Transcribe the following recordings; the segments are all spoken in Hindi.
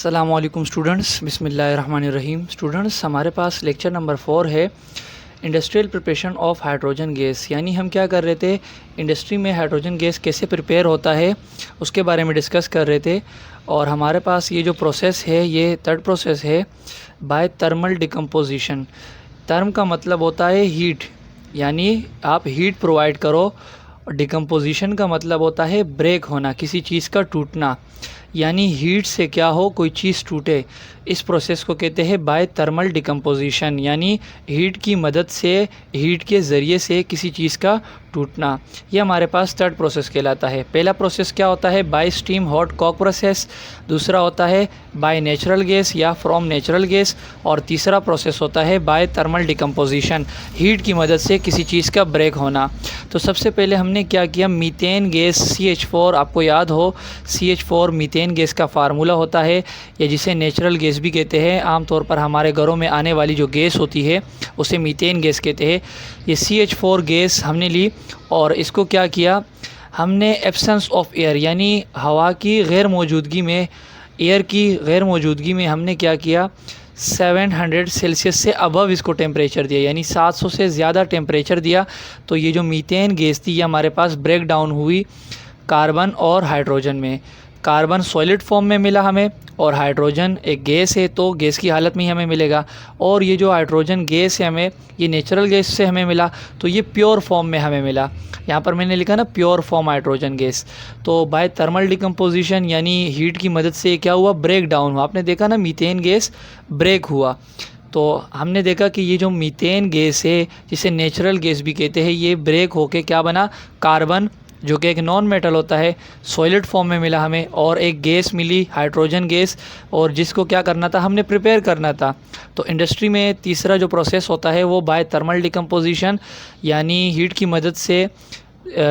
अस्सलामुअलैकुम स्टूडेंट्स, बिस्मिल्लाहिर्रहमानिर्रहीम। स्टूडेंट्स, हमारे पास लेक्चर नंबर 4 है industrial preparation of hydrogen gas. यानी हम क्या कर रहे थे, इंडस्ट्री में हाइड्रोजन गैस कैसे प्रिपेयर होता है उसके बारे में डिस्कस कर रहे थे। और हमारे पास ये जो प्रोसेस है ये थर्ड प्रोसेस है बाय थर्मल डिकम्पोजिशन। टर्म का मतलब होता है हीट, यानी आप हीट प्रोवाइड करो। और डिकम्पोजिशन का मतलब होता है ब्रेक होना, किसी चीज़ का टूटना, यानी हीट से क्या हो, कोई चीज़ टूटे। इस प्रोसेस को कहते हैं बाय थर्मल डिकम्पोजिशन, यानी हीट की मदद से, हीट के ज़रिए से किसी चीज़ का टूटना। ये हमारे पास थर्ड प्रोसेस कहलाता है। पहला प्रोसेस क्या होता है, by steam hot coke process. दूसरा होता है बाय नेचुरल गैस या फ्रॉम नेचुरल गैस। और तीसरा प्रोसेस होता है बाय थर्मल डिकम्पोजिशन, हीट की मदद से किसी चीज़ का ब्रेक होना। तो सबसे पहले हमने क्या किया, मीथेन गैस CH4, आपको याद हो CH4 मीथेन गैस का फार्मूला होता है, या जिसे नेचुरल गैस भी कहते हैं। आमतौर पर हमारे घरों में आने वाली जो गैस होती है उसे मीथेन गैस कहते हैं। ये CH4 गैस हमने ली और इसको क्या किया, हमने एब्सेंस ऑफ एयर, यानी हवा की गैर मौजूदगी में, एयर की गैर मौजूदगी में हमने क्या किया, 700 सेल्सियस से अबव इसको टेम्परेचर दिया, यानी 700 से ज़्यादा टेम्परेचर दिया। तो ये जो मीथेन गैस थी ये हमारे पास ब्रेक डाउन हुई कार्बन और हाइड्रोजन में। कार्बन सॉलिड फॉर्म में मिला हमें, और हाइड्रोजन एक गैस है तो गैस की हालत में ही हमें मिलेगा। और ये जो हाइड्रोजन गैस है हमें, ये नेचुरल गैस से हमें मिला, तो ये प्योर फॉर्म में हमें मिला। यहाँ पर मैंने लिखा ना प्योर फॉर्म हाइड्रोजन गैस। तो बाय थर्मल डिकम्पोजिशन यानी हीट की मदद से क्या हुआ, ब्रेक डाउन हुआ। आपने देखा ना मीथेन गैस ब्रेक हुआ। तो हमने देखा कि ये जो मीथेन गैस है, जिसे नेचुरल गैस भी कहते हैं, ये ब्रेक होके क्या बना, कार्बन जो कि एक नॉन मेटल होता है, सॉलिड फॉर्म में मिला हमें, और एक गैस मिली हाइड्रोजन गैस, और जिसको क्या करना था, हमने प्रिपेयर करना था। तो इंडस्ट्री में तीसरा जो प्रोसेस होता है वो बाय थर्मल डिकम्पोजिशन, यानी हीट की मदद से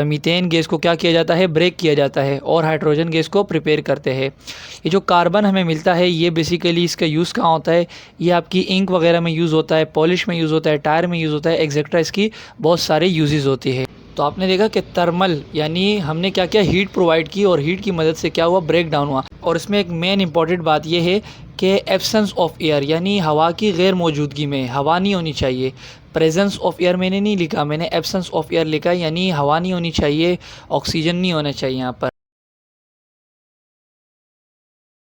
मीथेन गैस को क्या किया जाता है, ब्रेक किया जाता है, और हाइड्रोजन गैस को प्रिपेयर करते हैं। ये जो कार्बन हमें मिलता है ये बेसिकली इसका यूज़ कहाँ होता है, ये आपकी इंक वगैरह में यूज़ होता है, पॉलिश में यूज़ होता है, टायर में यूज़ होता है, एक्सेट्रा। इसकी बहुत सारे यूजेस होती है। तो आपने देखा कि थर्मल यानी हमने क्या किया, हीट प्रोवाइड की, और हीट की मदद से क्या हुआ, ब्रेक डाउन हुआ। और इसमें एक मेन इंपॉर्टेंट बात यह है कि एब्सेंस ऑफ एयर, यानी हवा की गैर मौजूदगी में, हवा नहीं होनी चाहिए। प्रेजेंस ऑफ एयर मैंने नहीं लिखा, मैंने एब्सेंस ऑफ एयर लिखा, यानी हवा नहीं होनी चाहिए, ऑक्सीजन नहीं होना चाहिए यहाँ पर।